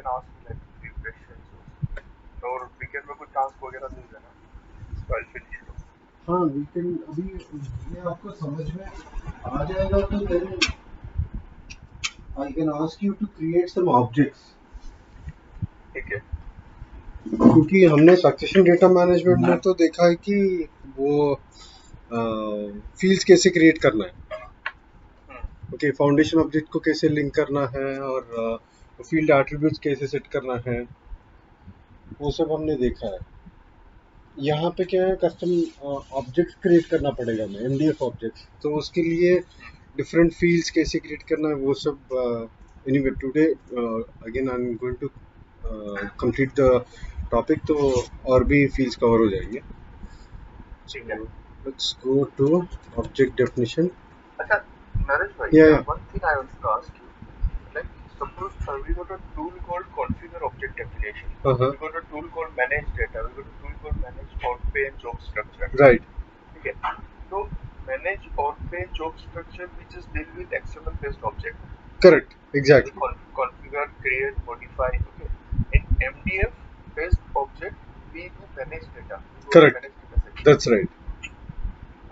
can ask me like few questions और weekend में कोई task वगैरह नहीं देना, so I'll finish it. हाँ वीकेंड अभी ये आपको समझ में आ जाएगा तो then I can ask you to create some objects, ठीक है. क्योंकि हमने सक्सेशन डेटा मैनेजमेंट में तो देखा है कि वो फील्ड्स कैसे क्रिएट करना है, ओके फाउंडेशन ऑब्जेक्ट को कैसे लिंक करना है और फील्ड एट्रीब्यूट्स कैसे सेट करना है, वो सब हमने देखा है. यहाँ पे क्या है, कस्टम ऑब्जेक्ट्स क्रिएट करना पड़ेगा हमें, एमडीएफ ऑब्जेक्ट्स. तो उसके लिए डिफरेंट फील्ड्स कैसे क्रिएट करना है वो सब. Anyway today again I am going to complete the topic, तो और भी फील्ड्स कवर हो जाएंगे. ठीक है. Let's go to object definition. अच्छा नरेश भाई, Yeah. one thing I want to ask you, like suppose we got a tool called configure object definition, Uh-huh. we got a tool called manage data, we got a tool called manage outpay and job structure. Right. ठीक है. So manage outpay job structure we just deal with XML based object. Correct. Exactly. Configure, create, modify. Okay. In MDF based object we do manage data. Correct. Manage data section. That's right.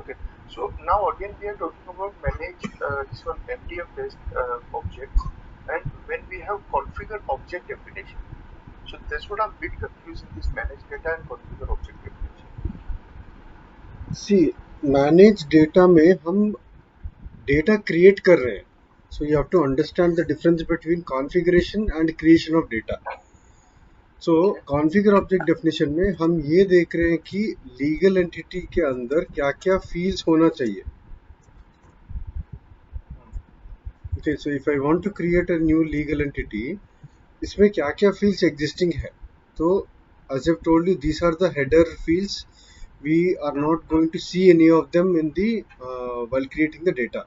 Okay. So now again we are talking about manage this one MDF based objects, and when we have configure object definition, so that's what I'm a bit confused in this manage data and configure object definition. See, manage data में हम data create कर रहे हैं, so you have to understand the difference between configuration and creation of data. So configure object definition में हम ये देख रहे हैं कि लीगल एंटिटी के अंदर क्या क्या फील्ड्स होना चाहिए. Okay, so if I want to create a new legal entity, इसमें क्या क्या फील्ड्स एग्जिस्टिंग है. तो as I've told you, these are the header fields. We are not going to see any of them in the while creating the data.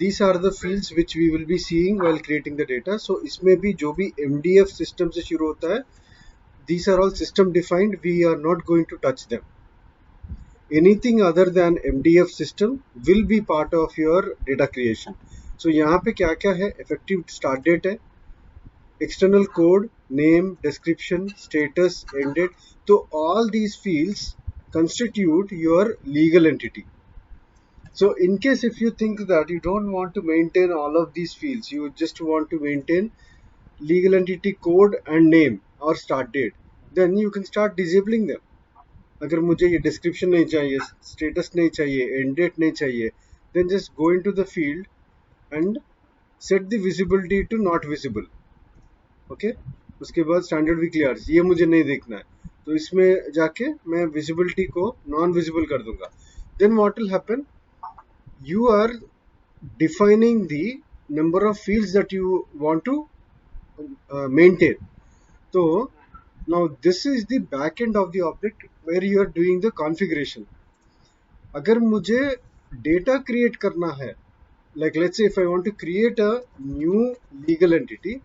These are the fields which we will be seeing while creating the data. So इसमें भी जो भी MDF system से शुरू होता है, these are all system defined. We are not going to touch them. Anything other than MDF system will be part of your data creation. So यहाँ पे क्या क्या है, effective start date है, external code, name, description, status, end date. So all these fields constitute your legal entity. So in case if you think that you don't want to maintain all of these fields, you just want to maintain legal entity code and name or start date, then you can start disabling them. अगर मुझे ये description नहीं चाहिए, status नहीं चाहिए, end date नहीं चाहिए, then just go into the field and set the visibility to not visible. Okay? उसके बाद standard weekly hours, ये मुझे नहीं देखना है, तो इसमें जाके मैं visibility को non visible कर दूंगा. Then what will happen? You are defining the number of fields that you want to maintain. So now this is the back end of the object where you are doing the configuration. अगर मुझे data create करना है, like let's say if I want to create a new legal entity,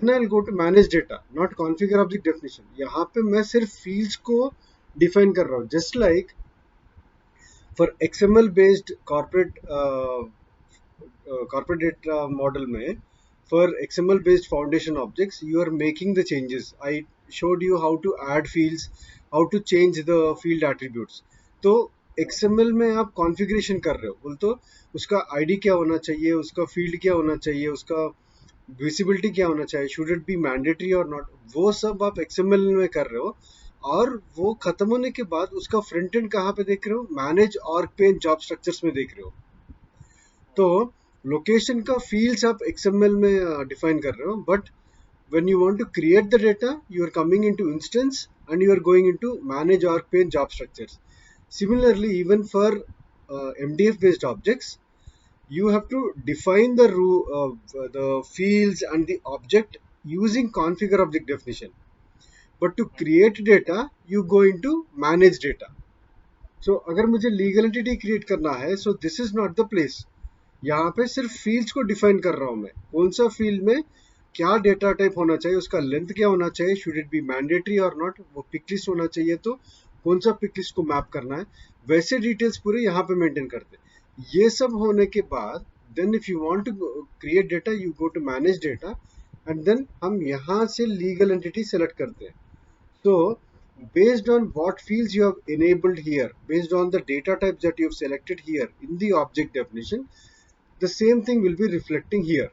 then I'll go to manage data, not configure object definition. यहाँ पे मैं सिर्फ fields को define कर रहा हूँ. Just like for XML based corporate data model में, for XML based foundation objects you are making the changes. I showed you how to add fields, how to change the field attributes. तो XML में आप configuration कर रहे हो, बोल तो उसका ID क्या होना चाहिए, उसका field क्या होना चाहिए, उसका visibility क्या होना चाहिए, should it be mandatory or not, वो सब आप XML में कर रहे हो. और वो खत्म होने के बाद उसका फ्रंट एंड कहाँ पे देख रहे हो, मैनेज ऑर्ग पे जॉब स्ट्रक्चर्स में देख रहे हो. तो लोकेशन का फील्ड्स आप XML में डिफाइन कर रहे हो, but when you want to create the data, you are coming into instance and you are going into manage org pane job structures. Similarly, even for MDF based objects, you have to define the fields and the object using configure object definition. But to create data, you go into manage data. So अगर मुझे legal entity create करना है, so this is not the place. यहाँ पे सिर्फ fields को define कर रहा हूँ मैं, कौन सा field में क्या डेटा टाइप होना चाहिए, उसका लेंथ क्या होना चाहिए, शुड इट बी मैंडेटरी और नॉट, वो पिक लिस्ट होना चाहिए तो कौन सा पिक लिस्ट को मैप करना है, वैसे डिटेल्स पूरे यहाँ पे मेंटेन करते हैं. ये सब होने के बाद then if you want to create data, you go to manage data and then हम यहाँ से लीगल एंटिटी सेलेक्ट करते हैं. So based on what fields you have enabled here, based on the data types that you have selected here in the object definition, the same thing will be reflecting here.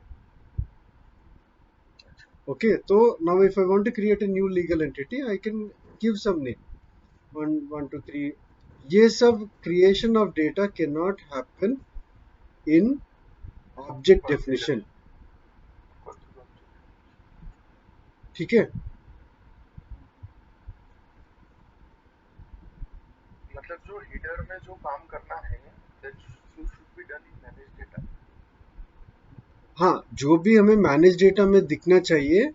Okay, so now if I want to create a new legal entity, I can give some name. 1, 2, 3. ये सब creation of data cannot happen in object definition. ठीक है. मतलब जो header में जो काम करना है that should be done in manage data. हाँ, जो भी हमें मैनेज डेटा में दिखना चाहिए,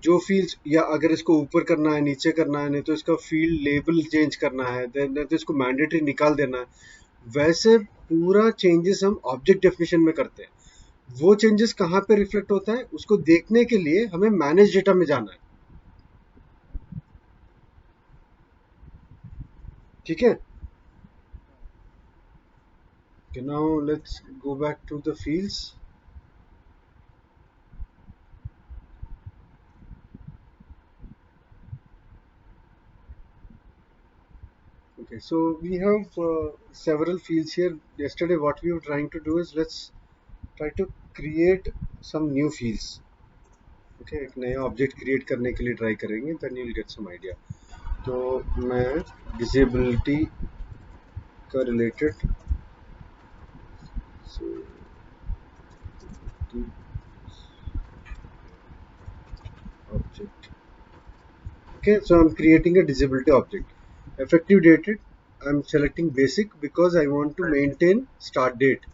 जो फील्ड्स, या अगर इसको ऊपर करना है, नीचे करना है, नहीं तो इसका फील्ड लेबल चेंज करना है, नहीं तो इसको मैंडेटरी निकाल देना है, वैसे पूरा चेंजेस हम ऑब्जेक्ट डेफिनेशन में करते हैं. वो चेंजेस कहाँ पे रिफ्लेक्ट होता है, उसको देखने के लिए हमें मैनेज डेटा में जाना है. ठीक है. Now let's go back to the fields. Okay, so we have several fields here. Yesterday what we were trying to do is let's try to create some new fields. Okay, एक नया object create करने के लिए try करेंगे, then you will get some idea. तो मैं disability का related object. Okay, so I'm creating a disability object. Effective dated, I'm selecting basic because I want to maintain start date.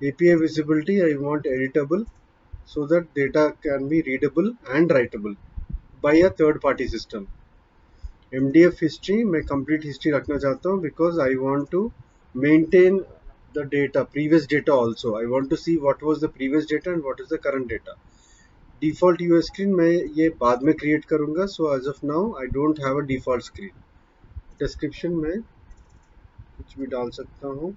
API visibility, I want editable so that data can be readable and writable by a third party system. MDF history, मैं complete history रखना चाहता हूँ because I want to maintain the data, previous data also. I want to see what was the previous data and what is the current data. Default UI screen मैं ये बाद में create करूँगा, so as of now I don't have a default screen. Description में कुछ भी डाल सकता हूँ.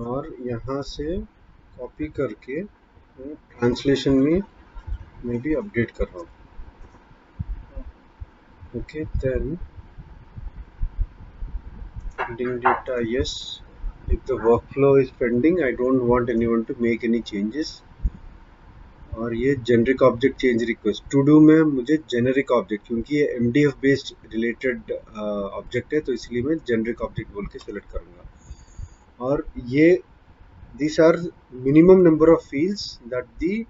और यहाँ से कॉपी करके ट्रांसलेशन में भी अपडेट कर रहा हूँ. Okay, then pending data, yes. If the workflow is pending, I don't want anyone to make any changes. और ये generic object change request to do में मुझे जेनरिक ऑब्जेक्ट, क्योंकि ये MDF बेस्ड रिलेटेड ऑब्जेक्ट है, तो इसलिए मैं जेनरिक ऑब्जेक्ट बोल के सिलेक्ट करूँगा. और ये these are minimum number of fields that the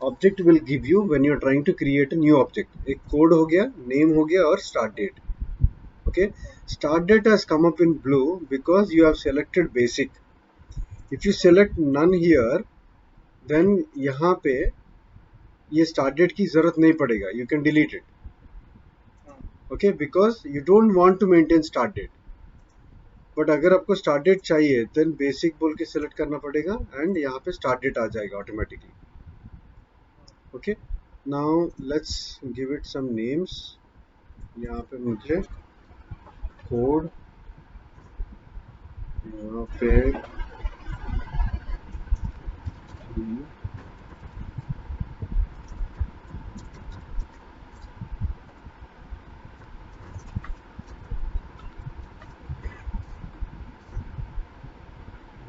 object will give you when you are trying to create a new object. एक कोड हो गया, नेम हो गया और start date. Okay, start date has come up in blue because you have selected basic. If you select none here, then यहाँ पे ये start date की जरूरत नहीं पड़ेगा. You can delete it. Okay, because you don't want to maintain start date. But अगर आपको start date चाहिए देन बेसिक बोल के सिलेक्ट करना पड़ेगा एंड यहाँ पे स्टार्ट डेट आ जाएगा automatically. Okay, now let's give it some names. यहाँ पे मुझे कोड, यहाँ पे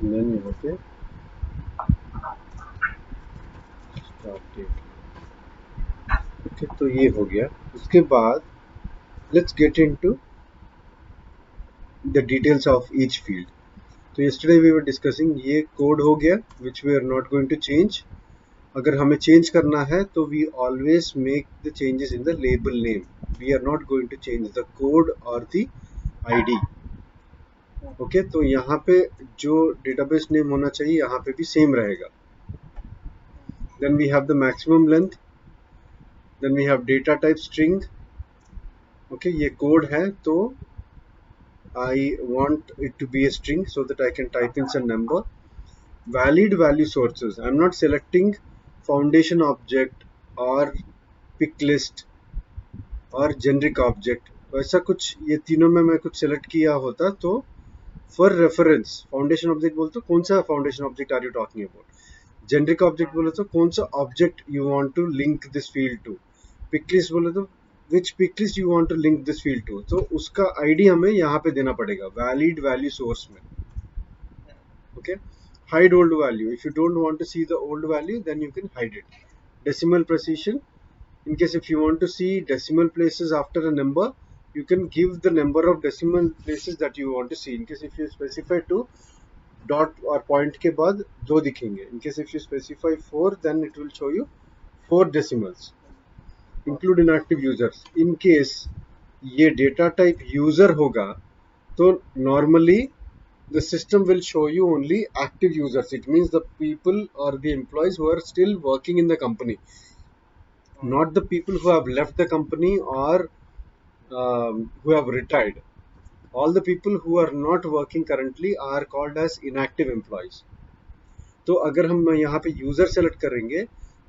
देन यहाँ पे स्टार्ट डेट. ओके, तो ये हो गया. उसके बाद let's get into the details of each field. तो yesterday we were discussing ये कोड हो गया which we are not going to change. अगर हमें चेंज करना है तो we always make the changes in the label name. We are not going to change the code और द आईडी. ओके, तो यहाँ पे जो डेटाबेस नेम होना चाहिए यहाँ पे भी सेम रहेगा. Then we have the maximum length, then we have data type string. Okay, ये कोड है तो I want it to be a string so that I can type in some number. Valid value sources, I'm not selecting foundation object और pick list और generic object, वैसा कुछ ये तीनों में मैं कुछ select किया होता तो for reference foundation object बोलते तो कौन सा foundation object are you talking about, generic object बोले तो कौन सा object you want to link this field to, pick list बोले तो which pick list you want to link this field to, तो उसका ID हमें यहाँ पे देना पड़ेगा valid value source में. Okay, hide old value. If you don't want to see the old value, then you can hide it. Decimal precision, in case if you want to see decimal places after a number, you can give the number of decimal places that you want to see. In case if you specify 2, dot or point के बाद 2 दिखेंगे. In case if you specify 4, then it will show you 4 decimals. Include inactive users. In case ये data type user होगा तो normally the system will show you only active users. It means the people or the employees who are still working in the company, not the people who have left the company or who have retired. All the people who are not working currently are called as inactive employees. तो अगर हम यहाँ पे user select करेंगे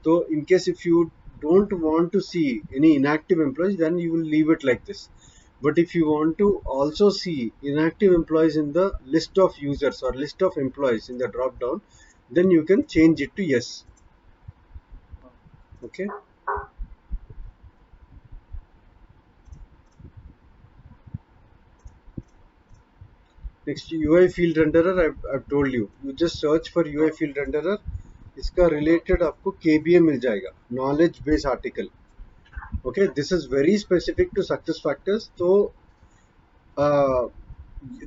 तो in case if you don't want to see any inactive employees, then you will leave it like this. But if you want to also see inactive employees in the list of users or list of employees in the drop down, then you can change it to yes. Okay. Next, UI field renderer. I've told you. You just search for UI field renderer. इसका related आपको KBA मिल जाएगा. Knowledge base article. Okay, this is very specific to success factors. So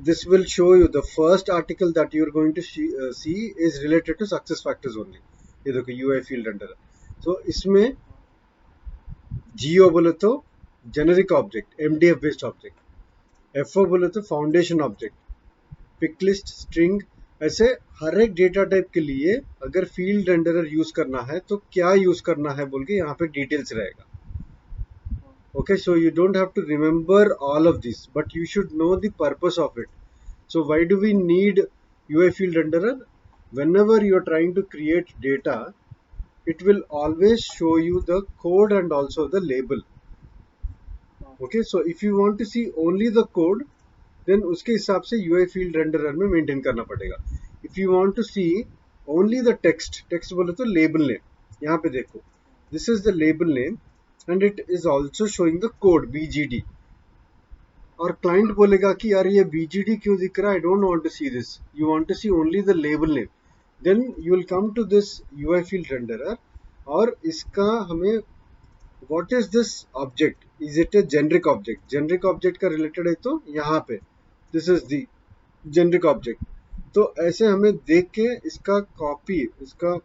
this will show you the first article that you're going to see is related to success factors only. ये देखो UI field renderer. So इसमें GO बोले तो generic object, MDF based object. FO बोले तो foundation object. Pick list, string, ऐसे हर एक data type के लिए अगर फील्ड रेंडरर यूज करना है तो क्या यूज करना है बोल के यहाँ पे डिटेल्स रहेगा. Okay, so you don't have to remember all of this, but you should know the purpose of it. So why do we need UI field renderer? Whenever you are trying to create data, it will always show you the code and also the label. Okay, so if you want to see only the code, then उसके हिसाब से UI field renderer में maintain करना पड़ेगा. If you want to see only the text बोले तो label name. यहाँ पे देखो, this is the label name. And it is also showing the code BGD. और क्लाइंट बोलेगा कि यार ये BGD क्यों दिख रहा है, I don't want to see this. You want to see only the label name. Then you will come to this UI field renderer और इसका हमें what is this object? Is it a generic object? Generic object का related है तो यहाँ पे this is the generic object. तो ऐसे हमें देख के इसका कॉपी, इसका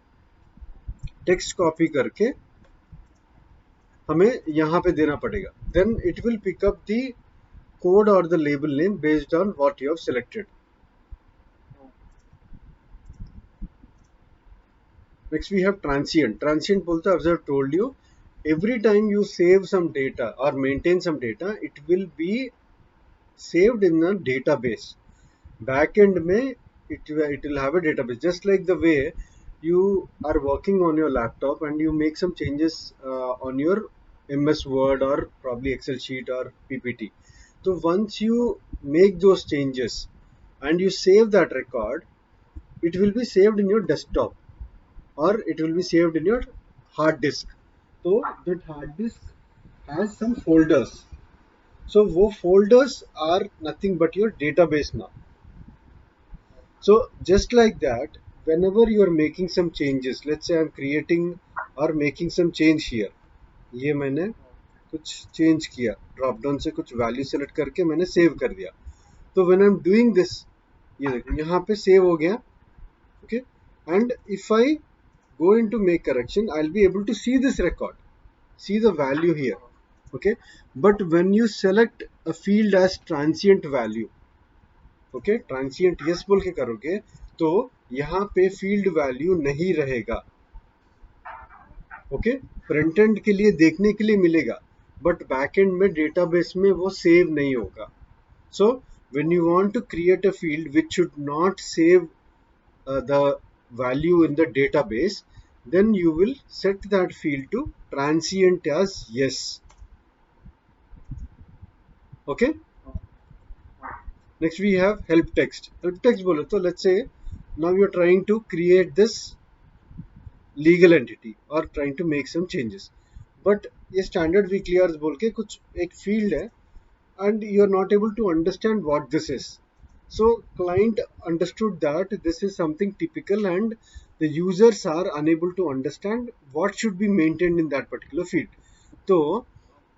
टेक्स्ट कॉपी करके हमें यहाँ पे देना पड़ेगा. Then it will pick up the code or the label name based on what you have selected. Next we have transient. Transient बोलता है, as I have told you, every time you save some data or maintain some data, it will be saved in a database. Backend में it will have a database. Just like the way you are working on your laptop and you make some changes on your MS Word or probably Excel sheet or PPT. So once you make those changes and you save that record, it will be saved in your desktop or it will be saved in your hard disk. So that hard disk has some folders. So वो folders are nothing but your database now. So just like that, whenever you are making some changes, let's say I'm creating or making some change here. ये मैंने कुछ change किया, drop down से कुछ value select करके मैंने save कर दिया. तो when I am doing this, ये देखो यहाँ पे सेव हो गया. Okay, and if I go into make correction, I'll be able to see this record, see the value here. Okay, but when you select a field as transient value, okay, transient yes बोल के करोगे तो यहाँ पे field value नहीं रहेगा. Okay, front end के लिए देखने के लिए मिलेगा बट बैक एंड में डेटाबेस में वो सेव नहीं होगा. So when you want to create a field which should not save the value in the database, then you will set that field to transient as yes. Okay. Next we have help text. Help text bolo to let's say now you're trying to create this legal entity or trying to make some changes. But ये standard VClears बोल के कुछ एक field है and you're not able to understand what this is. So client understood that this is something typical and the users are unable to understand what should be maintained in that particular field. तो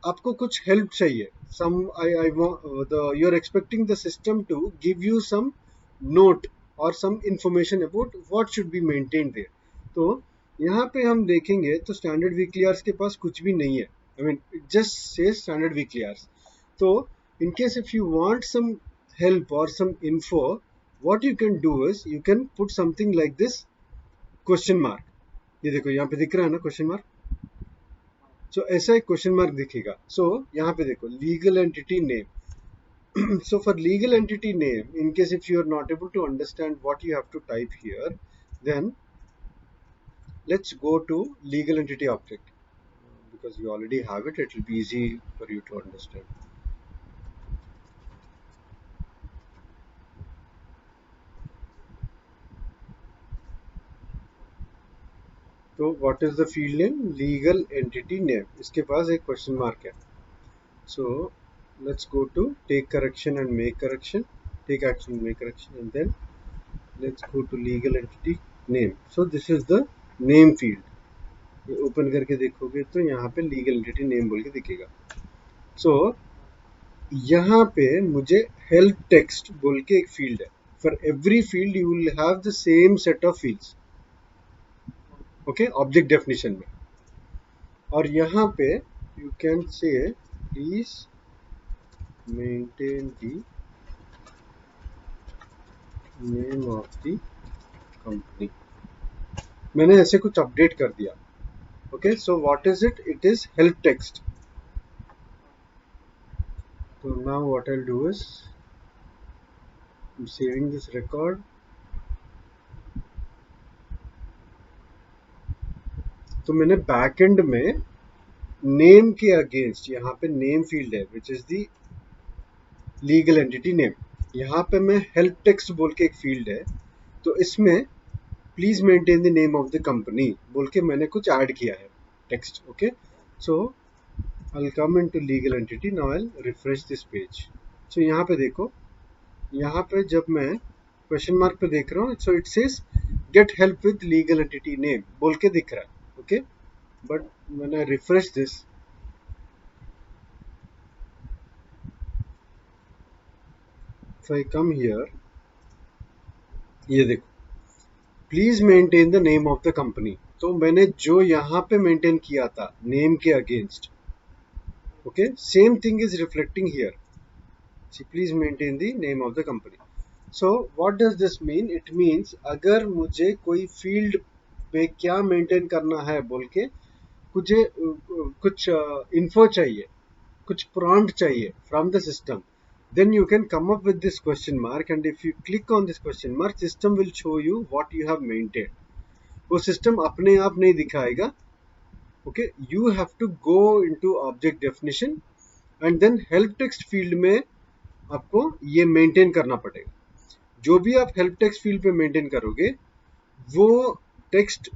आपको कुछ help चाहिए. Some I want you're expecting the system to give you some note or some information about what should be maintained there. तो यहाँ पे हम देखेंगे तो standard VClears के पास कुछ भी नहीं है. I mean it just says standard VClears. So in case if you want some help or some info, what you can do is you can put something like this question mark. ये देखो यहाँ पे दिख रहा है ना question mark. So ऐसा एक question mark दिखेगा. So यहाँ पे देखो legal entity name. So for legal entity name, in case if you are not able to understand what you have to type here, then let's go to legal entity object because you already have it. It will be easy for you to understand. So what is the field name? Legal entity name. इसके पास एक question mark है. So let's go to take correction and make correction. Take action and make correction, and then let's go to legal entity name. So this is the name field. ये open करके देखोगे तो यहाँ पे legal entity name बोल के दिखेगा. सो यहाँ पे मुझे हेल्प टेक्स्ट बोल के एक फील्ड है. For every field you will have the same set of fields. Okay object definition में. और यहाँ पे you can say please maintain the name of the company. मैंने ऐसे कुछ अपडेट कर दिया. Okay, so what is it? It is help text. So now what I'll do is I'm saving this record. तो मैंने बैकएंड में name के against यहाँ पे नेम फील्ड है which is the legal entity name. यहाँ पे मैं हेल्प टेक्स्ट बोल के एक फील्ड है तो इसमें please maintain the name of the company बोल के मैंने कुछ ऐड किया है text. Okay so I'll come into legal entity. Now I'll refresh this page. So यहाँ पे देखो, यहाँ पे जब मैं क्वेश्चन मार्क पे देख रहा हूँ so it says get help with legal entity name बोल के दिख रहा है. Okay, but when I refresh this, if I come here, ये देखो please maintain the name of the company. तो मैंने जो यहाँ पे मेंटेन किया था नेम के against, okay, same thing is reflecting here. See, please maintain the name of the company. So what does this mean? It means अगर मुझे कोई फील्ड पे क्या मेंटेन करना है बोल के मुझे कुछ info चाहिए, कुछ prompt चाहिए from the system, then you can come up with this question mark, and if you click on this question mark, system will show you what you have maintained. वो system अपने आप नहीं दिखाएगा. Okay, you have to go into object definition and then help text field में आपको ये maintain करना पड़ेगा. जो भी आप हेल्प टेक्स्ट फील्ड पे मेंटेन करोगे वो टेक्स्ट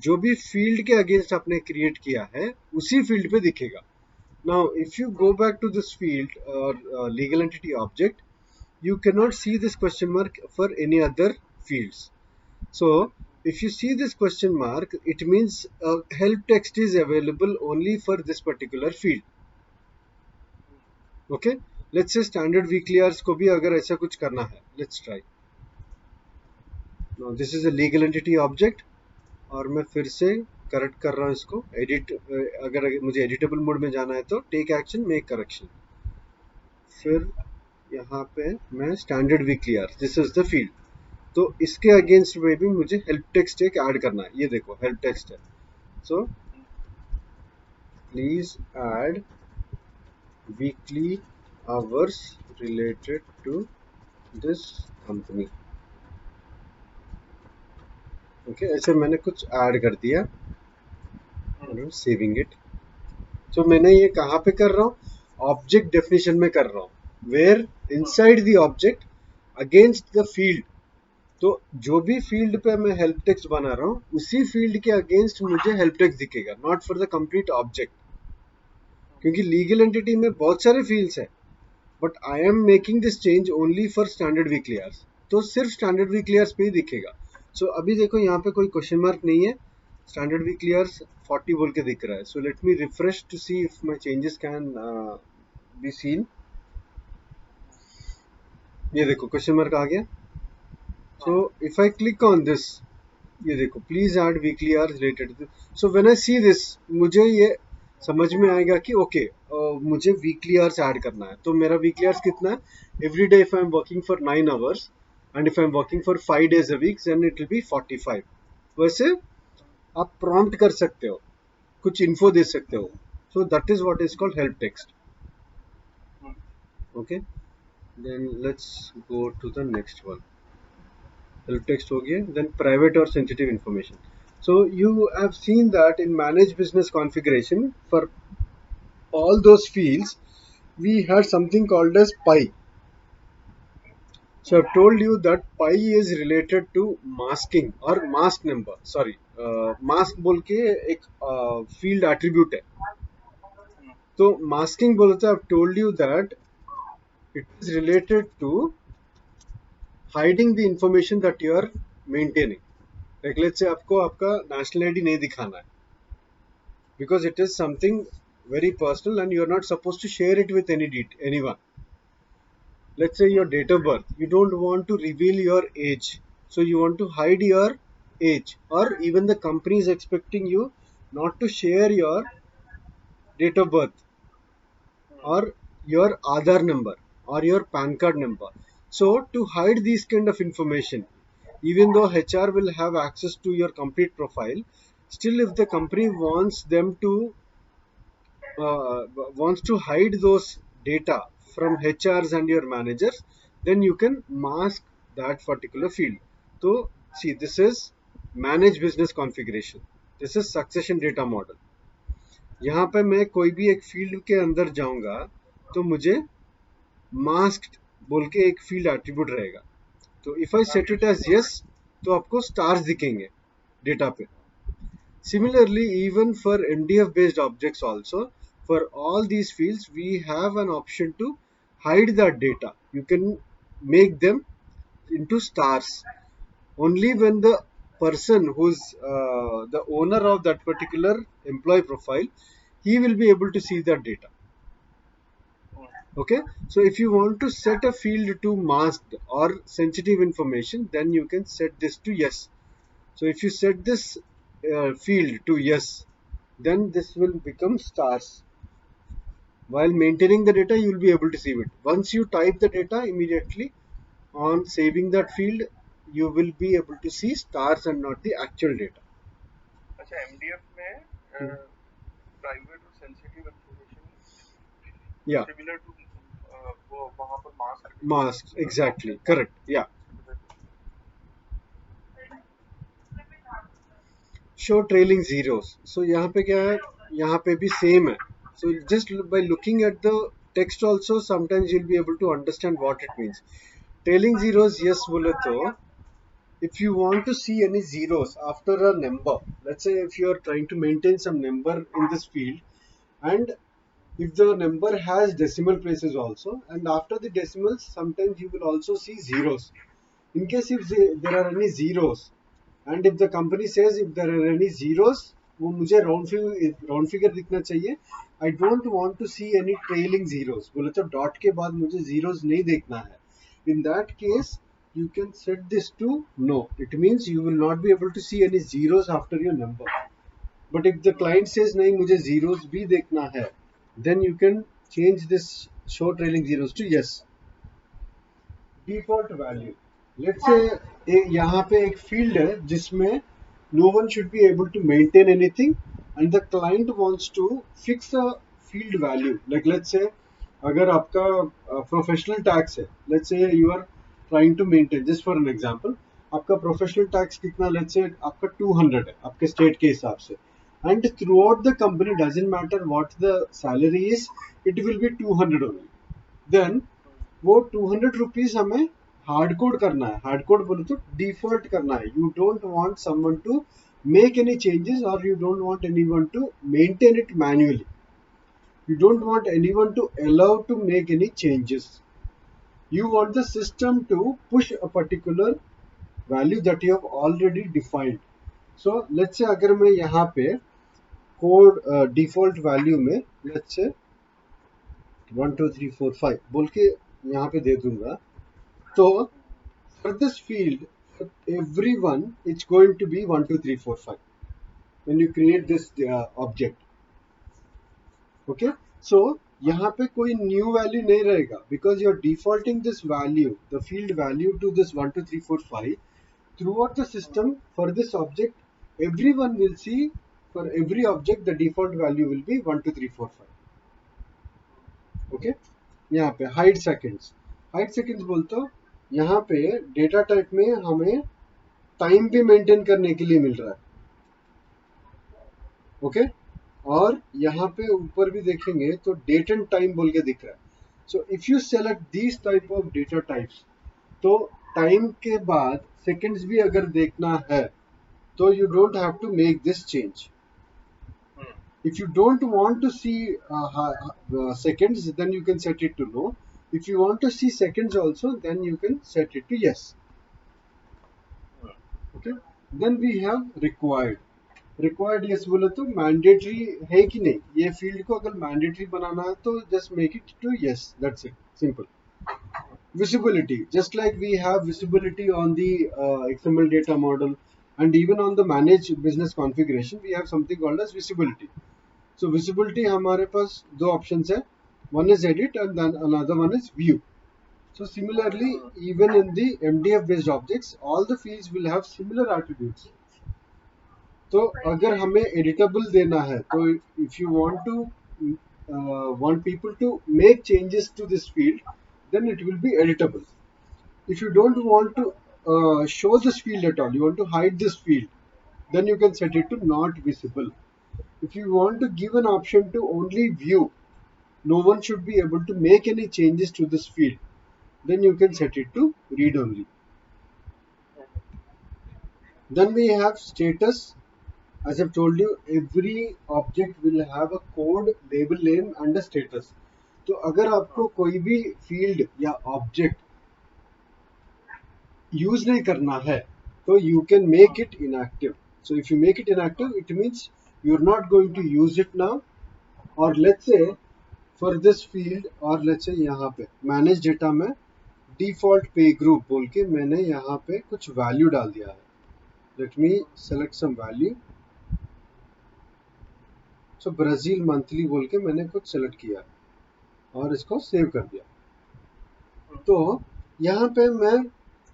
जो भी फील्ड के अगेंस्ट आपने क्रिएट किया है उसी फील्ड पे दिखेगा. Now if you go back to this field और legal entity object, you cannot see this question mark for any other fields. So if you see this question mark, it means help text is available only for this particular field. Okay, let's say standard VClears को भी अगर ऐसा कुछ करना है, let's try. Now this is a legal entity object और मैं फिर से करेक्ट कर रहा हूँ इसको. एडिट अगर मुझे एडिटेबल मोड में जाना है तो टेक एक्शन मेक करेक्शन. फिर यहाँ पे मैं standard VClears, this is the field. तो इसके अगेंस्ट में भी मुझे हेल्प टेक्स्ट एक ऐड करना है. ये देखो हेल्प टेक्स्ट है. So please add weekly hours related to this company. Okay, ऐसे मैंने कुछ ऐड कर दिया, सेविंग इट। तो मैंने ये कहाँ पे कर रहा हूँ, ऑब्जेक्ट डेफिनेशन में कर रहा हूँ, where inside the object against the field. तो जो भी फील्ड पे मैं हेल्प टेक्स्ट बना रहा हूँ उसी फील्ड के अगेंस्ट मुझे हेल्प टेक्स्ट दिखेगा, not for the complete object. क्योंकि लीगल एंटिटी में बहुत सारे फील्ड्स है, but I am making this change only for standard weekly hours, तो सिर्फ स्टैंडर्ड वीकली आवर्स पे ही दिखेगा। सो अभी देखो यहाँ पे कोई क्वेश्चन मार्क नहीं है, स्टैंडर्ड वीकली आवर्स 40 बोल के दिख रहा है। So let me refresh to see if my changes can be seen. ये देखो क्वेश्चन मार्क आ गया। So if I click on this, ये देखो please add weekly hours related. So when I see this, मुझे ये समझ में आएगा कि ओके मुझे वीकली आवर्स ऐड करना है। तो मेरा वीकली आवर्स कितना है, every day if I am working for 9 hours and if I am working for 5 days a week then it will be 45। वैसे आप प्रॉम्प्ट कर सकते हो, कुछ इन्फो दे सकते हो। So that is what is called help text. Okay, then let's go to the next one. Help text हो गया, देन प्राइवेट और sensitive information. So you have seen that in manage business configuration, for all those fields we had something called as pi. So I've told you that pi is related to masking or mask number, sorry, mask बोल के एक field attribute है। तो masking बोले तो I've told you that it is related to hiding the information that you are maintaining. Like let's say आपको आपका national ID नहीं दिखाना है, because it is something very personal and you're not supposed to share it with anyone. Let's say your date of birth, you don't want to reveal your age, so you want to hide your age, or even the company is expecting you not to share your date of birth or your Aadhaar number or your PAN card number. So to hide these kind of information, even though HR will have access to your complete profile, still if the company wants to hide those data from HRs and your managers, then you can mask that particular field. So see, this is manage business configuration. This is succession data model. यहाँ पे मैं कोई भी एक field के अंदर जाऊंगा तो मुझे मास्क्ड बोल के एक फील्ड एट्रीब्यूट रहेगा। तो if I set it as yes, तो आपको स्टार्स दिखेंगे डेटा पे। Similarly, even for MDF based objects also, for all these fields, we have an option to hide that data. You can make them into stars. Only when the person who's the owner of that particular employee profile, he will be able to see that data. Okay, so if you want to set a field to masked or sensitive information, then you can set this to yes. So if you set this field to yes, then this will become stars. While maintaining the data, you will be able to see it. Once you type the data, immediately on saving that field, you will be able to see stars and not the actual data. अच्छा, MDF में private और sensitive information Yeah, similar to वो वहाँ पर mask masks, exactly, correct. Yeah. Show trailing zeros. So यहाँ पे क्या है, यहाँ पे भी same है. So just by looking at the text also, sometimes you'll be able to understand what it means. Trailing zeros, yes बोले तो, if you want to see any zeros after a number, let's say if you are trying to maintain some number in this field, and if the number has decimal places also, and after the decimals sometimes you will also see zeros. In case if there are any zeros, and if the company says if there are any zeros, वो मुझे round figure दिखना चाहिए, I don't want to see any trailing zeros, बोले तो dot के बाद मुझे zeros नहीं देखना है। in that case you can set this to no. It means you will not be able to see any zeros after your number. But if the client says nahi mujhe zeros bhi देखना है, then you can change this show trailing zeros to yes. Default value, let's say यहाँ पे एक field है जिसमें no one should be able to maintain anything and the client wants to fix a field value. Like let's say अगर आपका professional tax है, let's say you are trying to maintain, just for an example, आपका professional tax कितना, let's say आपका 200 है आपके state के हिसाब से, and throughout the company doesn't matter what the salary is, it will be 200 only. Then वो 200 rupees हमें हार्ड कोड करना है। हार्ड कोड बोले तो डिफॉल्ट करना है। You don't want someone to make any changes, or you don't want anyone to maintain it manually. You don't want anyone to allow to make any changes. You want the system to push a particular value that you have already defined. So let's say अगर मैं यहाँ पे code default value में let's say 1 2 3 4 5 बोल के यहाँ पे दे दूंगा, तो for this field for everyone it's going to be 1 2 3 4 5 when you create this object. Okay, so यहाँ पे कोई न्यू वैल्यू नहीं रहेगा, because you are defaulting this value, the field value to this 1 2 3 4 5 throughout the system for this object. Everyone will see for every object the default value will be 1 2 3 4 5. Okay, यहाँ पे hide seconds, hide seconds बोलते हो यहाँ पे data type में हमें time भी maintain करने के लिए मिल रहा है। ओके, और यहाँ पे ऊपर भी देखेंगे तो डेट एंड टाइम बोल के दिख रहा है। So if you select this type of data types, तो टाइम के बाद सेकंड्स भी अगर देखना है तो you don't have to make this change. If you don't want to see seconds, then you can set it to no. If you want to see seconds also, then you can set it to yes. Okay, then we have required. Required yes बोले तो mandatory है कि नहीं, ये field को अगर mandatory बनाना है तो just make it to yes, that's it, simple. Visibility, just like we have visibility on the XML data model and even on the manage business configuration we have something called as visibility. So visibility हमारे पास दो options है, one is edit and then another one is view. So similarly even in the MDF based objects all the fields will have similar attributes. तो अगर हमें editable देना है तो if you want to want people to make changes to this field, then it will be editable. If you don't want to show this field at all, you want to hide this field, then you can set it to not visible. If you want to give an option to only view, no one should be able to make any changes to this field, then you can set it to read only. Then we have status. As I've told you, every object will have a code, label name and a status. तो अगर आपको कोई भी field या object use नहीं करना है तो you can make it inactive. So if you make it inactive, it means you're not going to use it now. और let's say for this field, और let's say यहाँ पे manage data में default pay group बोल के मैंने यहाँ पे कुछ value डाल दिया है. Let me select some value. सो ब्राज़ील मंथली बोल के मैंने कुछ सेलेक्ट किया और इसको सेव कर दिया। तो यहाँ पे मैं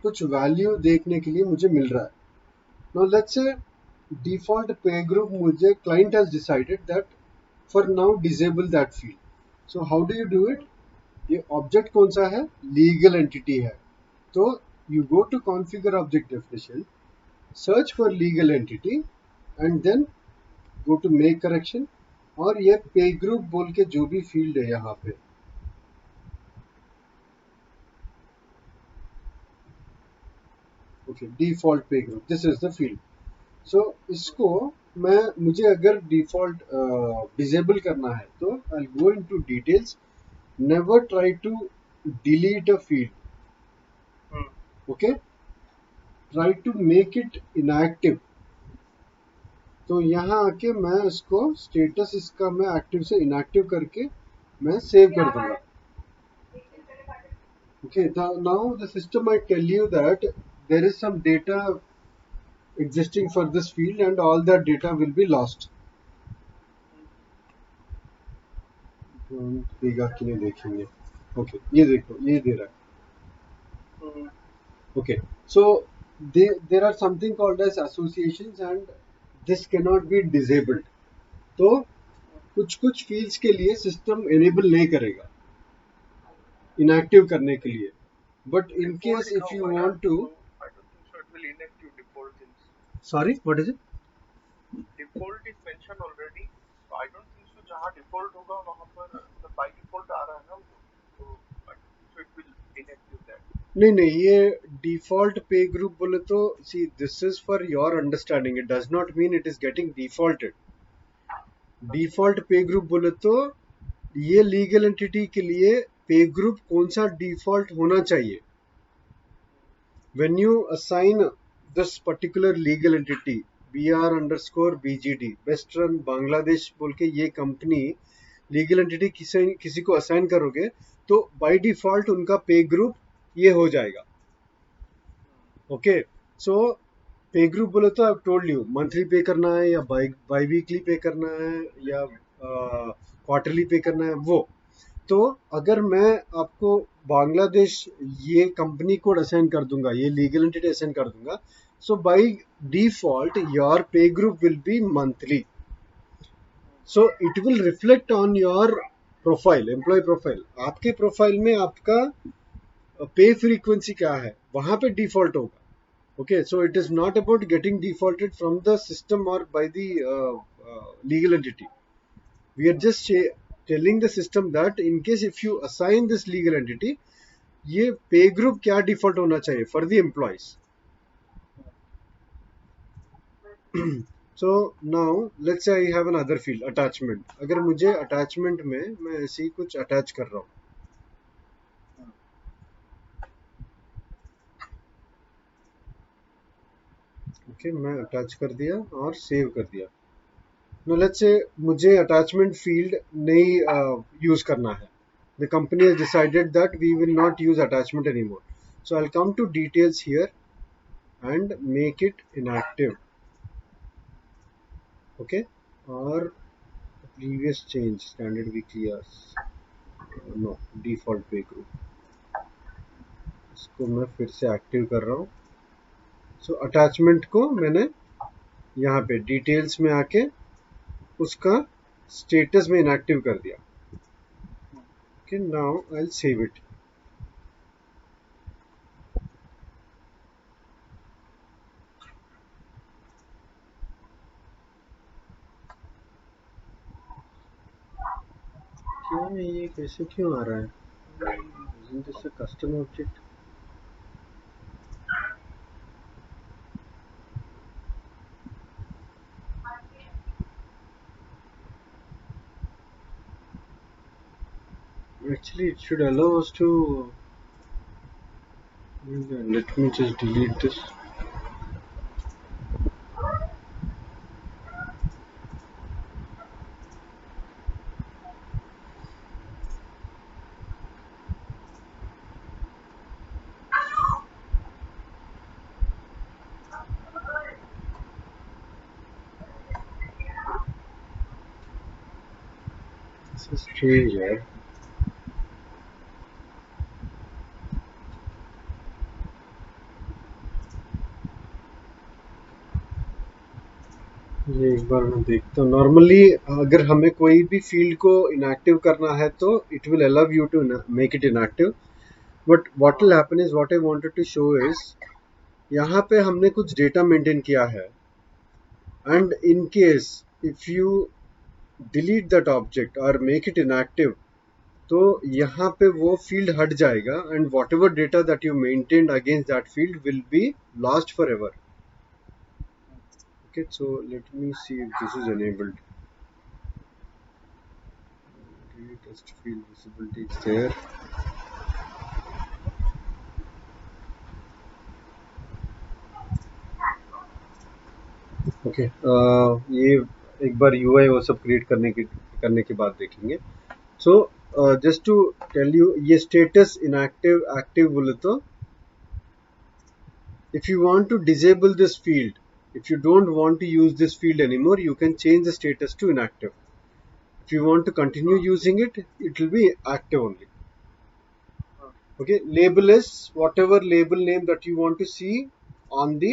कुछ वैल्यू देखने के लिए मुझे मिल रहा है। Now let's say default pay group मुझे client has decided that for now disable that field. So how do you do it? ये ऑब्जेक्ट कौन सा है? लीगल एंटिटी है। तो you go to configure object definition, search for legal entity and then go to make correction, और ये पे group बोल के जो भी फील्ड है यहाँ पे, okay, default pay group, this is the field. So इसको मुझे अगर डिफॉल्ट डिसेबल करना है तो I go into details, never try to delete a field, okay, try to make it inactive. तो यहाँ आके मैं इसको स्टेटस इसका मैं एक्टिव से इनएक्टिव करके मैं सेव कर दूंगा। Okay, now the system might tell you that there is some data existing for this field and all that data will be lost. देगा कि नहीं देखेंगे। Okay, ये देखो, ये दे रहा है। Okay, so there are something called as associations and this cannot be disabled. तो कुछ fields के लिए system enable नहीं करेगा inactive करने के लिए, but in case if you want to, will inactive default things. Sorry, what is it? Default is mentioned already, so I don't think so. जहाँ default होगा वहाँ पर मतलब by default आ रहा है ना वो, तो I don't think so it will inactive that. नहीं नहीं, ये डिफॉल्ट पे ग्रुप बोले तो see this is for your understanding, it does not mean it is getting defaulted. Default pay group बोले तो ये लीगल एंटिटी के लिए पे ग्रुप कौन सा डिफॉल्ट होना चाहिए. When you assign this particular legal entity BR_BGD western Bangladesh बोल के ये कंपनी लीगल एंटिटी किसी को असाइन करोगे तो बाय डिफॉल्ट उनका पे ग्रुप ये हो जाएगा. ओके, सो पे ग्रुप बोले तो आई टोल्ड यू मंथली पे करना है या बाई वीकली पे करना है या क्वार्टरली पे करना है वो. तो अगर मैं आपको बांग्लादेश ये कंपनी कोड असाइन कर दूंगा, ये लीगल एंटिटी असाइन कर दूंगा, so by default your pay group will be monthly. So it will reflect on your profile, employee profile. आपके प्रोफाइल में आपका पे फ्रीक्वेंसी क्या है वहां पे डिफॉल्ट होगा. Okay, so it is not about getting defaulted from the system or by the legal entity. We are just telling the system that in case if you assign this legal entity, ये पे group क्या default होना चाहिए for the employees. So now let's say I have another field attachment. अगर मुझे attachment में मैं ऐसे ही कुछ attach कर रहा हूँ. Okay, मैं attach कर दिया और save कर दिया. Now let's say मुझे attachment field नहीं use करना है. The company has decided that we will not use attachment anymore. So I'll come to details here and make it inactive. Okay, or previous change standard weekly hours. No, default pay group. इसको मैं फिर से active कर रहा हूँ. So attachment को मैंने यहाँ पे details में आके उसका status में inactive कर दिया. Okay, now I'll save it. क्यों ये कैसे क्यों आ रहा है? Isn't this a custom object? Actually, it should allow us to. Let me just delete this. This is strange, यार. ये एक बार मैं देखता हूँ. नॉर्मली अगर हमें कोई भी फील्ड को इनएक्टिव करना है तो it will allow you to make it inactive. But what will happen is what I wanted to show is यहाँ पे हमने कुछ डेटा मेंटेन किया है and in case if you delete that object और मेक इट इनएक्टिव तो यहाँ पे वो फील्ड हट जाएगा and whatever data that you maintained against that field will be lost forever एवर. Okay, so let me see if this is enabled. Test field visibility is there. Okay, ये एक बार UI वो सब create करने के बाद देखेंगे. So just to tell you ये status inactive active बोले तो if you want to disable this field, if you don't want to use this field anymore, you can change the status to inactive. If you want to continue using it, it will be active only. Okay, label is whatever label name that you want to see on the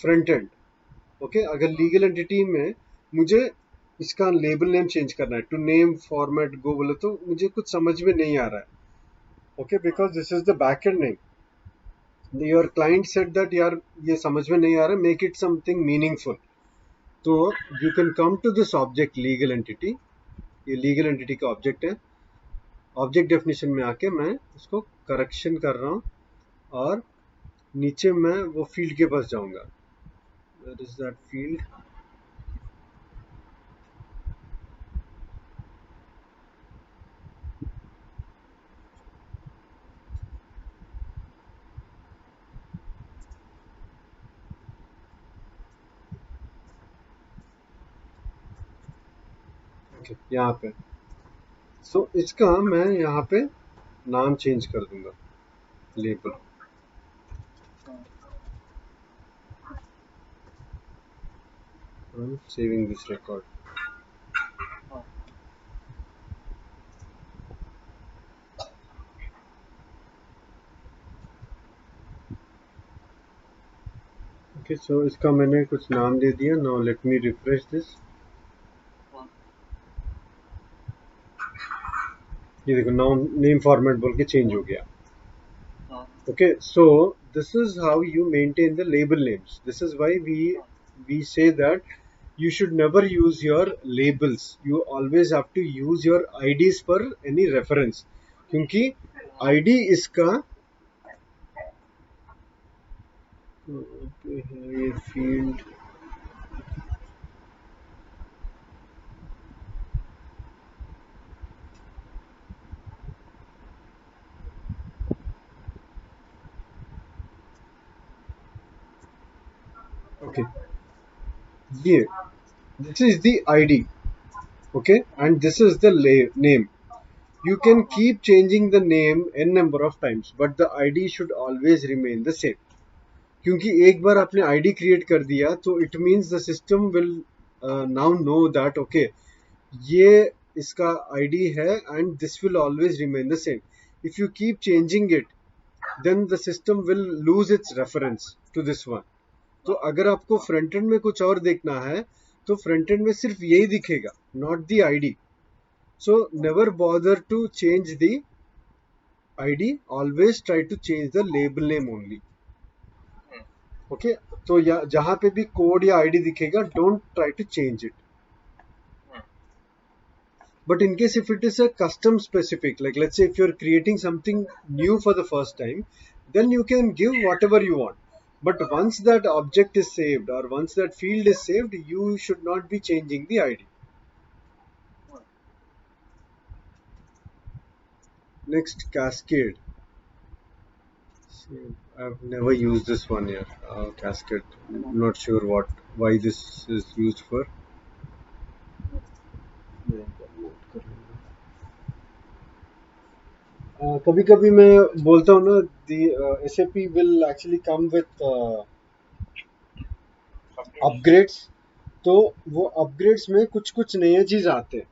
front end. Okay, अगर legal entity में मुझे इसका label name change करना है to name format go बोले तो मुझे कुछ समझ में नहीं आ रहा है. Okay, because this is the backend name. Your client said that यार ये समझ में नहीं आ रहा, मेक इट समथिंग मीनिंगफुल. तो you can come to this object legal entity. ये लीगल एंटिटी का ऑब्जेक्ट है. ऑब्जेक्ट डेफिनेशन में आके मैं उसको करेक्शन कर रहा हूँ और नीचे मैं वो फील्ड के पास जाऊंगा. That is that field. Okay, यहाँ पे. सो इसका मैं यहाँ पे नाम चेंज कर दूंगा, label. Saving this record. Okay, so इसका मैंने कुछ नाम दे दिया. Now let me refresh this. ये देखो, नाउ नेम फॉर्मेट बोल के चेंज हो गया. Okay, so this is how you maintain the label names. This is why we say that you should never use your labels. You always have to use your IDs for any reference. क्योंकि ID इसका ये field. Okay, ये this is the ID. Okay, and this is the name. You can keep changing the name n number of times, but the ID should always remain the same. क्योंकि एक बार आपने ID create कर दिया तो it means the system will now know that okay, ये इसका ID है and this will always remain the same. If you keep changing it then the system will lose its reference to this one. तो अगर आपको front end में कुछ और देखना है तो फ्रंट एंड में सिर्फ यही दिखेगा, not the ID. So never bother to change the ID, always try to change the label name only. Okay, तो जहां पे भी कोड या आईडी दिखेगा, don't try to change it. But in case if it is a custom specific, like let's say if you're creating something new for the first time, then you can give whatever you want. But once that object is saved or once that field is saved, you should not be changing the ID. Next, cascade. I've never used this one here. Cascade. I'm not sure why this is used for. कभी कभी मैं बोलता हूँ ना, the SAP will actually come with upgrades. तो वो upgrades में कुछ कुछ नए चीज आते हैं.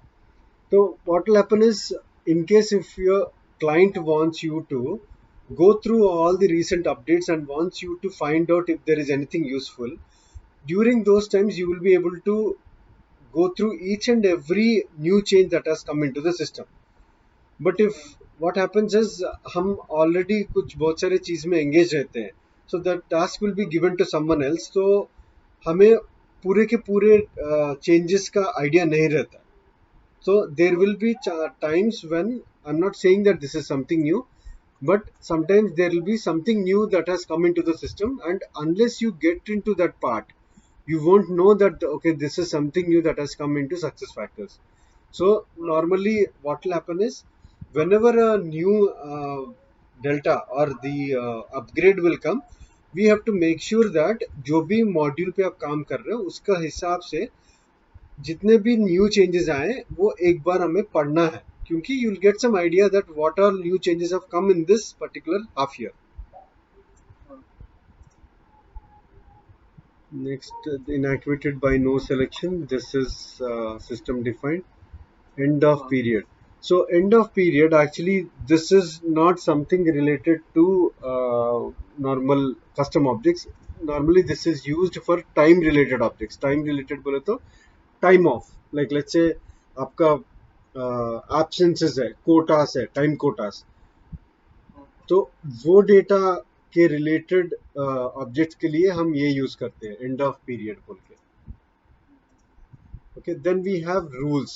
तो what will happen is, in case if your client wants you to go through all the recent updates and wants you to find out if there is anything useful, during those times you will be able to go through each and every new change that has come into the system. But if what happens is, हम already कुछ बहुत सारे चीज में engage रहते हैं, so that task will be given to someone else. तो हमें पूरे के पूरे चेंजेस का आइडिया नहीं रहता. so there will be times when I'm not saying that this is something new, but sometimes there will be something new that has come into the system, and unless you get into that part, you won't know that okay, this is something new that has come into success factors. So normally what will happen is, whenever a new delta or the upgrade will come, we have to make sure that जो भी module पे आप काम कर रहे हो उसका हिसाब से जितने भी न्यू चेंजेस आए वो एक बार हमें पढ़ना है, क्योंकि you will get some idea that what are new changes have come in this particular half year. Next, inactivated by no selection. This is system defined. End of period. So end of period, actually this is not something related to normal custom objects. Normally this is used for time related objects. Time related बोले तो time off, like let's say आपका absences है, quotas है, time quotas. तो वो data के related objects के लिए हम ये यूज करते हैं एंड ऑफ पीरियड बोल के. Okay, then we have rules.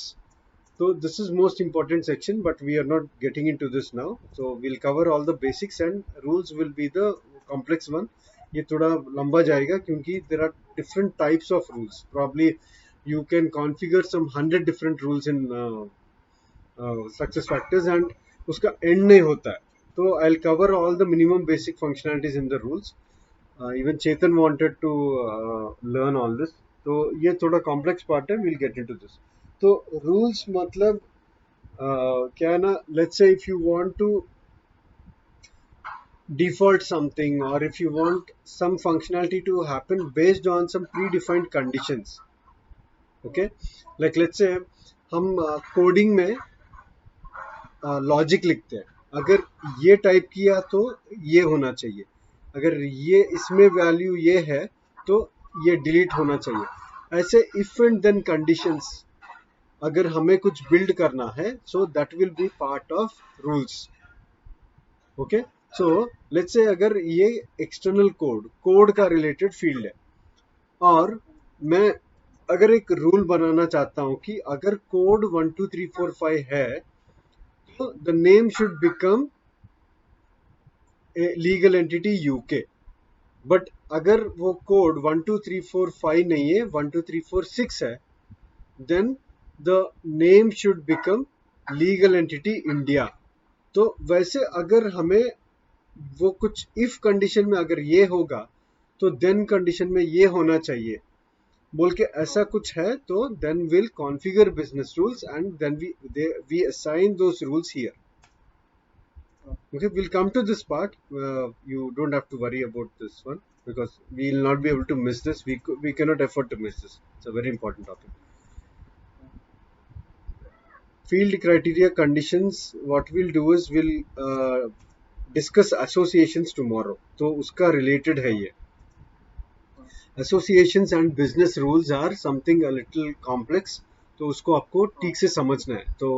So this is most important section, but we are not getting into this now. So we'll cover all the basics and rules will be the complex one. ये थोड़ा लंबा जाएगा क्योंकि there are different types of rules. Probably you can configure some 100 different rules in success factors and उसका end नहीं होता है. So I'll cover all the minimum basic functionalities in the rules. Even Chetan wanted to learn all this. तो ये थोड़ा complex part है. Will get into this. तो rules मतलब क्या है ना, let's say if you want to default something or if you want some functionality to happen based on some predefined conditions. Okay, like let's say हम coding में logic लिखते हैं. अगर ये टाइप किया तो ये होना चाहिए, अगर ये इसमें वैल्यू ये है तो ये डिलीट होना चाहिए. ऐसे इफ एंड देन कंडीशंस अगर हमें कुछ बिल्ड करना है, so that will be part of rules. Okay, so let's say अगर ये एक्सटर्नल कोड का रिलेटेड फील्ड है और मैं अगर एक रूल बनाना चाहता हूं कि अगर कोड 1 2 3 4 5 है तो the name should become a legal entity UK. But अगर वो कोड 1 2 3 4 5 नहीं है, 1 2 3 4 6 है, then the name should become legal entity India. तो वैसे अगर हमें वो कुछ इफ कंडीशन में अगर ये होगा तो देन कंडीशन में ये होना चाहिए बोल के ऐसा कुछ है, तो then will configure business rules and then we assign those rules here. Okay, we'll come to this part. You don't have to worry about this one because we will not be able to miss this. We cannot afford to miss this. It's a very important topic. Field criteria conditions. What we'll do is we'll discuss associations tomorrow. तो उसका related है ये. Associations and business rules are something a little complex. तो उसको आपको ठीक से समझना है. तो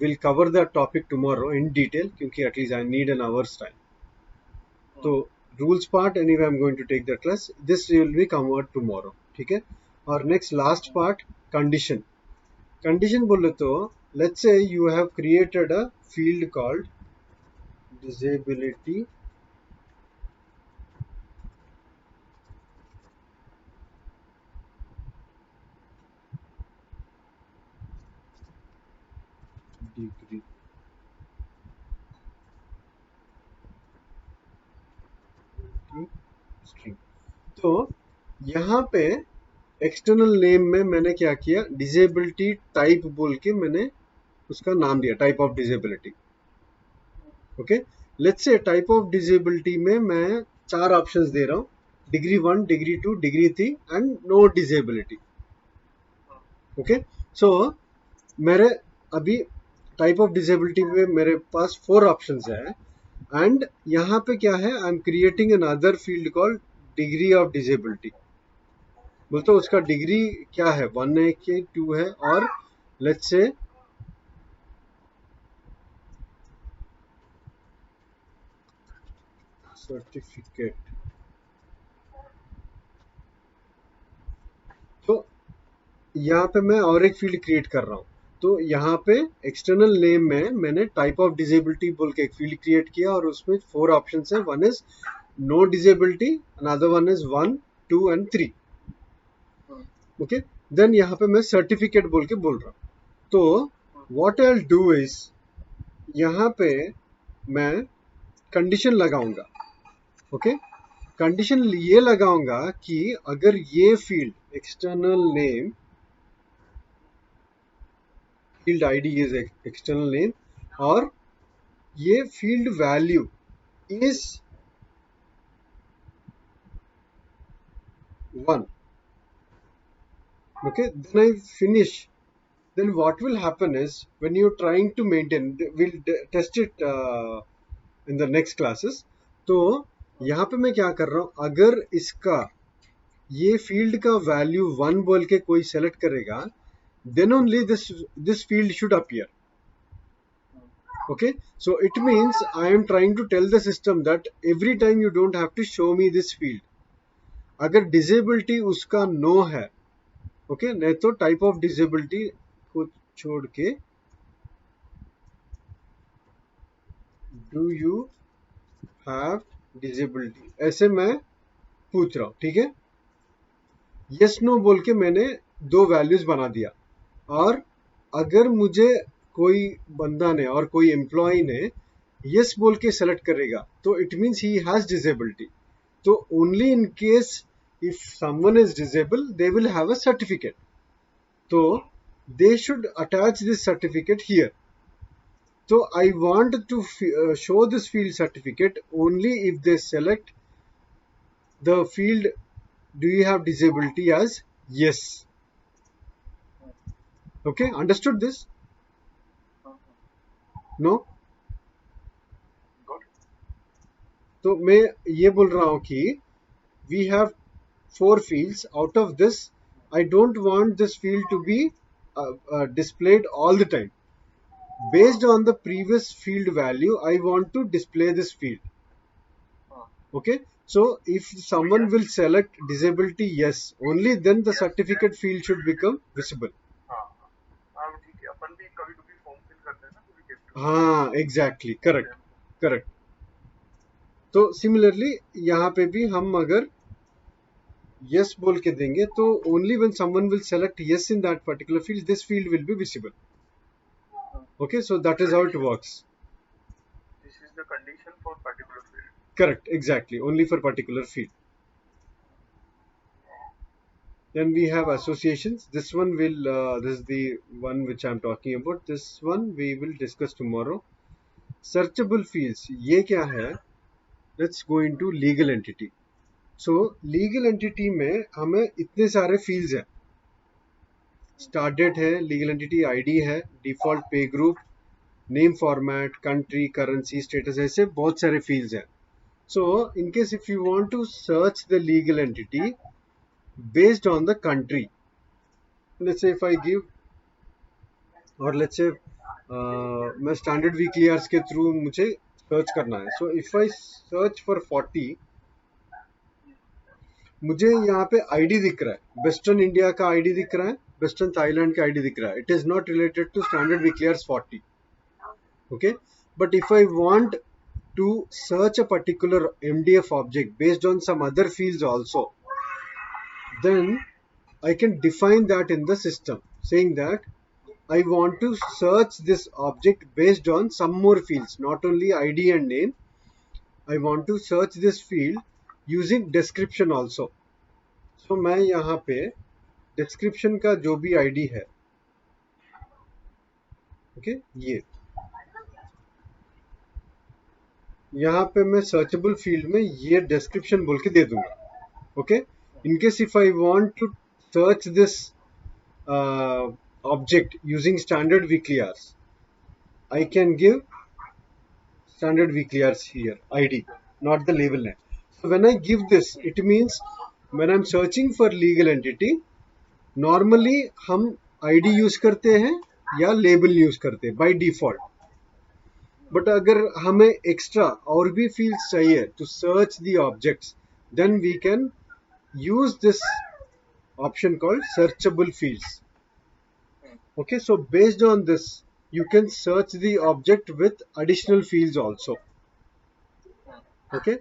we'll cover that topic tomorrow in detail क्योंकि at least I need an hour's time. तो rules part anyway I'm going to take that class. This will be covered tomorrow. ठीक है. और next last part condition. Condition बोले तो let's say you have created a field called disability degree. String. तो यहाँ पे external name में मैंने क्या किया, डिसेबिलिटी टाइप बोल के मैंने उसका नाम दिया, type of disability. Okay, let's say type of disability में मैं 4 ऑप्शंस दे रहा हूँ, degree 1, degree 2, degree 3 and no disability. Okay, so मेरे अभी टाइप ऑफ डिसेबिलिटी में मेरे पास 4 ऑप्शंस है एंड यहाँ पे क्या है, I am creating an other field called degree of disability. बोलते उसका डिग्री क्या है, 1 है कि 2 है, और लेट्स से सर्टिफिकेट. तो यहाँ पे मैं और एक फील्ड क्रिएट कर रहा हूँ. तो यहाँ पे एक्सटर्नल नेम में मैंने टाइप ऑफ डिसेबिलिटी बोल के एक फील्ड क्रिएट किया और उसमें 4 ऑप्शंस है. One is no disability, another one is 1 2 and 3. ओके, देन यहाँ पे मैं सर्टिफिकेट बोल के बोल रहा हूँ. तो what I will do is यहाँ पे मैं कंडीशन लगाऊंगा. ओके, कंडीशन ये लगाऊंगा कि अगर ये field external name, field ID is external name, और ये field value is 1. Okay, then I finish. Then what will happen is when you're trying to maintain, we'll test it in the next classes. तो यहाँ पे मैं क्या कर रहा हूँ, अगर इसका ये फील्ड का वैल्यू 1 बोल के कोई सेलेक्ट करेगा, then only this field should appear. Okay, so it means I am trying to tell the system that every time you don't have to show me this field. अगर disability उसका no है, okay, नहीं तो type of disability को छोड़ के do you have disability ऐसे मैं पूछ रहा हूँ, ठीक है. यस नो बोल के मैंने दो वैल्यूज बना दिया. और अगर मुझे कोई बंदा ने और कोई एम्प्लॉय ने यस बोल के सेलेक्ट करेगा तो it means he has disability. तो only in case if someone is disable they will have a certificate. तो they should attach this certificate here. So I want to show this field certificate only if they select the field do you have disability as yes. Okay, understood this? No? Got it. तो मैं ये बोल रहा हूँ कि we have 4 fields. Out of this, I don't want this field to be displayed all the time. Based on the previous field value, I want to display this field. Okay, so if someone will select disability yes, only then the certificate field should become visible. हाँ हाँ ठीक है. अपन भी कभी कभी form fill करते हैं ना, तो we get to हाँ, exactly, correct, correct. तो सिमिलरली यहाँ पे भी हम अगर yes बोल के देंगे तो only when someone will select yes in that particular field, this field will be visible. Okay, so that is how it works. this is the condition for particular field. Correct, exactly, only for particular field. Then we have associations. This one will this is the one which I'm talking about. This one we will discuss tomorrow. Searchable fields, ये क्या है? Let's go into legal entity. So legal entity में हमें इतने सारे fields हैं. Start date है, legal entity ID है, default pay group, name format, country, currency, status, ऐसे बहुत सारे fields हैं. So in case if you want to search the legal entity based on the country, let's say if I give, or let's say मैं standard weekly hours के through मुझे search करना है. So if I search for 40, मुझे यहाँ पे ID दिख रहा है, वेस्टर्न इंडिया का ID दिख रहा है, वेस्टर्न थाईलैंड का ID दिख रहा है. It is not related to standard weekly hours 40. Okay, but if I want to search a particular MDF object based on some other fields also, then I can define that in the system, saying that I want to search this object based on some more fields, not only ID and name. I want to search this field using description also. So मैं यहाँ पे description का जो भी ID है, okay, ये यहाँ पे मैं searchable field में ये description बोल के दे दूंगा. Okay, in case if I want to search this object using standard weekly hours, I can give standard weekly hours here ID, not the label name. So when I give this, it means when I'm searching for legal entity, normally हम ID use करते हैं या label use करते हैं by default. But अगर हमें extra और भी fields चाहिए to search the objects, then we can use this option called searchable fields. Okay, so based on this, you can search the object with additional fields also. Okay,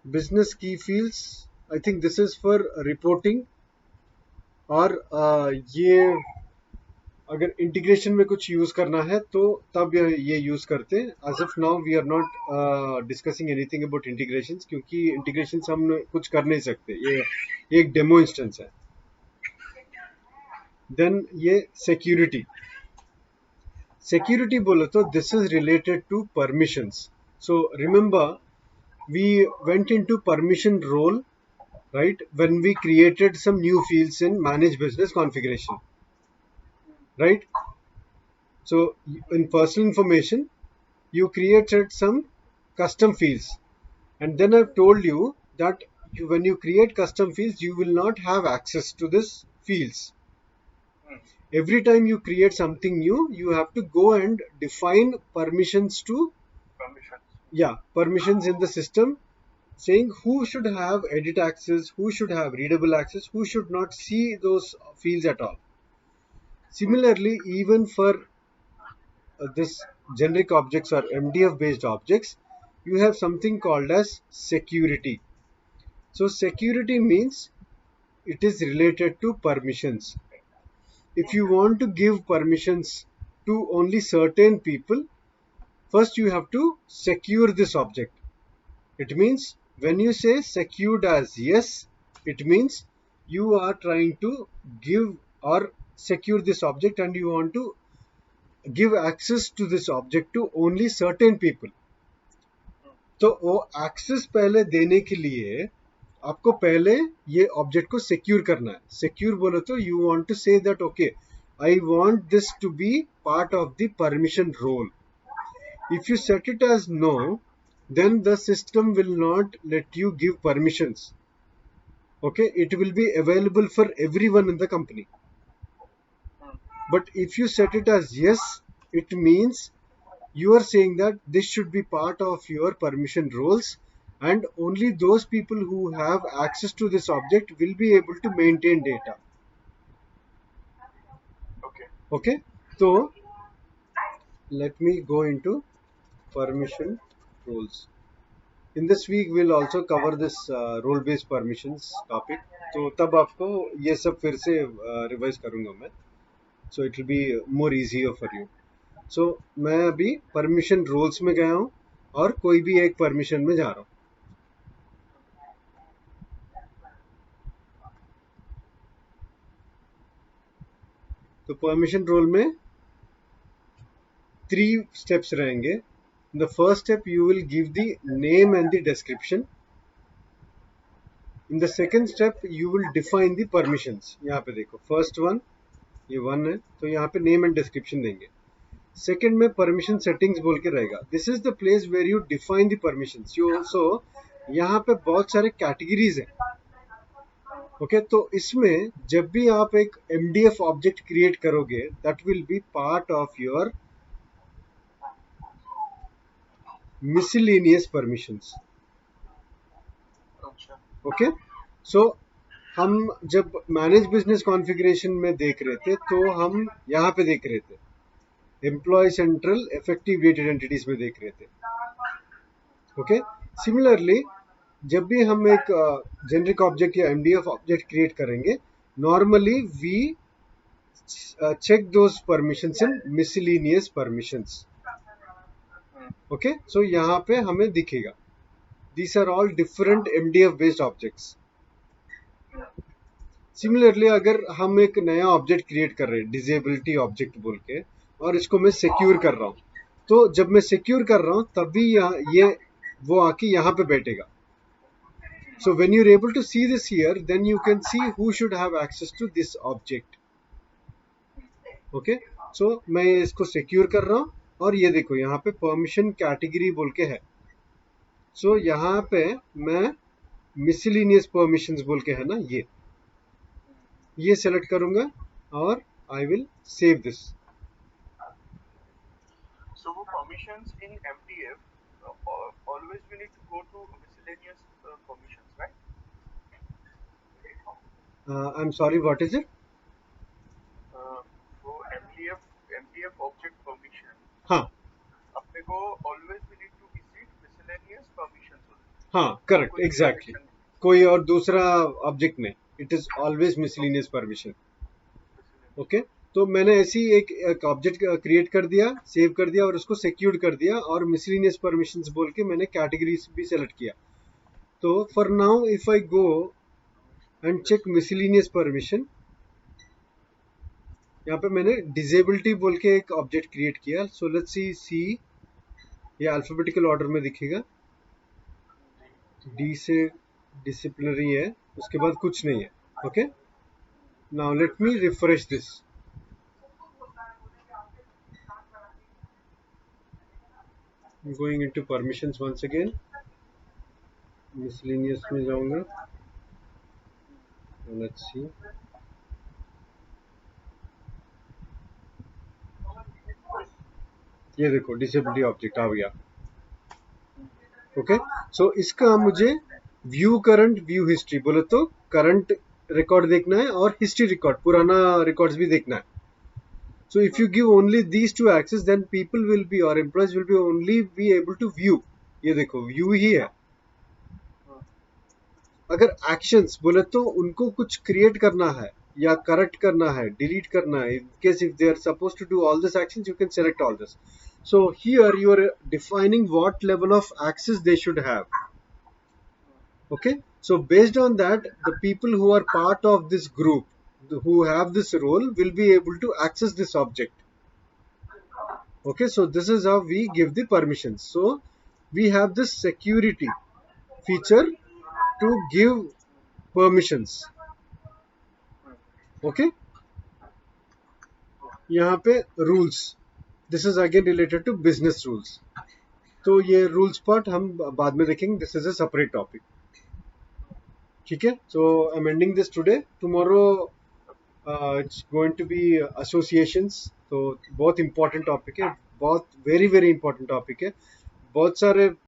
business key fields, I think this is for reporting. और ये अगर integration में कुछ use करना है तो तब ये यूज करते हैं. As of now we are not discussing anything about integration, क्योंकि इंटीग्रेशन हम कुछ कर नहीं सकते. ये एक डेमो इंस्टेंस है. देन ये सिक्योरिटी बोलो तो this is related to permissions. So remember we went into permission role, right, when we created some new fields in manage business configuration, right? So in personal information you created some custom fields, and then I've told you that when you create custom fields you will not have access to this fields. every time you create something new, you have to go and define permissions to, Permissions. yeah, permissions in the system, saying who should have edit access, who should have readable access, who should not see those fields at all. Similarly, even for this generic objects or MDF based objects, you have something called as security. So security means it is related to permissions. If you want to give permissions to only certain people, first you have to secure this object. It means when you say secured as yes, it means you are trying to give or secure this object and you want to give access to this object to only certain people. तो वो access पहले देने के लिए आपको पहले ये object को सिक्योर करना है. सिक्योर बोलो तो you want to say that okay, I want this to be part of the permission role. If you set it as no, then the system will not let you give permissions. Okay, it will be available for everyone in the company. But if you set it as yes, it means you are saying that this should be part of your permission roles and only those people who have access to this object will be able to maintain data. Okay, so let me go into permission roles. In this week we'll also cover this role based permissions topic. तो तब आपको ये सब फिर से revise करूंगा मैं. So it will be more easier for you. So मैं अभी परमिशन रोल्स में गया हूँ और कोई भी एक परमिशन में जा रहा हूँ. तो परमिशन रोल में 3 steps रहेंगे. The first step you will give the name and the description. In the second step you will define the permissions. यहाँ पे देखो first one, ये 1 है तो यहाँ पे name and description देंगे. सेकेंड में परमिशन सेटिंग्स बोल के रहेगा. This is the place where you define the permissions. You also यहाँ पे बहुत सारे कैटेगरीज हैं. ओके, तो इसमें जब भी आप एक MDF ऑब्जेक्ट क्रिएट करोगे that will be part of your miscellaneous permissions. Okay, so हम जब मैनेज बिजनेस कॉन्फ़िगरेशन में देख रहे थे तो हम यहाँ पे देख रहे थे employee central effective dated entities में देख रहे थे. ओके, सिमिलरली जब भी हम एक जेनरिक ऑब्जेक्ट या MDF ऑब्जेक्ट क्रिएट करेंगे, normally we check those permissions in miscellaneous permissions. Okay, so यहाँ पे हमें दिखेगा these are all different MDF based objects. Similarly अगर हम एक नया ऑब्जेक्ट क्रिएट कर रहे हैं डिसेबिलिटी ऑब्जेक्ट बोल के और इसको मैं सिक्योर कर रहा हूँ, तो जब मैं सिक्योर कर रहा हूँ तभी ये वो आके यहाँ पे बैठेगा. So when you're able to see this here, then you can see who should have access to this object. Okay, so मैं इसको सिक्योर कर रहा हूँ और ये देखो यहाँ पे परमिशन कैटेगरी बोल के है. So यहाँ पे मैं मिसलेनियस परमिशंस बोल के है ना, ये सेलेक्ट करूंगा और I will save this. So for permissions in MDF, always we need to go to miscellaneous permissions, right? I'm sorry, what is it? For MDF object permission, हाँ, अपने को always we need to visit miscellaneous permissions only. हाँ, correct, exactly. कोई और दूसरा object नहीं, it is always miscellaneous permission. Okay, तो मैंने ऐसी एक ऑब्जेक्ट क्रिएट कर दिया, सेव कर दिया और उसको सिक्योर कर दिया और मिसलेनियस परमिशंस बोल के मैंने कैटेगरीज भी सेलेक्ट किया. तो for now if I go and check miscellaneous permission, यहाँ पे मैंने डिसेबिलिटी बोल के एक ऑब्जेक्ट क्रिएट किया. सो लेट्स सी ये अल्फाबेटिकल ऑर्डर में दिखेगा. डी से डिसिप्लिनरी है, उसके बाद कुछ नहीं है. Okay, now let me refresh this. Going into permissions once again, miscellaneous में जाऊंगा. लेट्स सी, ये देखो डिसेबिलिटी ऑब्जेक्ट आ गया। ओके, सो इसका मुझे व्यू करंट व्यू हिस्ट्री बोले तो करंट रिकॉर्ड देखना है और हिस्ट्री रिकॉर्ड पुराना रिकॉर्ड्स भी देखना है। So if you give only these two access, then people will be or employees will be only be able to view. ये देखो व्यू ही है। अगर एक्शंस बोले तो उनको कुछ क्रिएट करना है या करेक्ट करना है, डिलीट करना है, in case if they are supposed to do all these actions, you can select all this. So here you are defining what level of access they should have. Okay, so based on that, the people who are part of this group, who have this role, will be able to access this object. Okay, so this is how we give the permissions. So we have this security feature to give permissions. Okay, यहाँ पे rules, this is again related to business rules. तो ये rules part हम बाद में देखेंगे, this is a separate topic. ठीक है, so I'm ending this today. Tomorrow it's going to be associations. तो बहुत important topic है, बहुत very very important topic है, बहुत सारे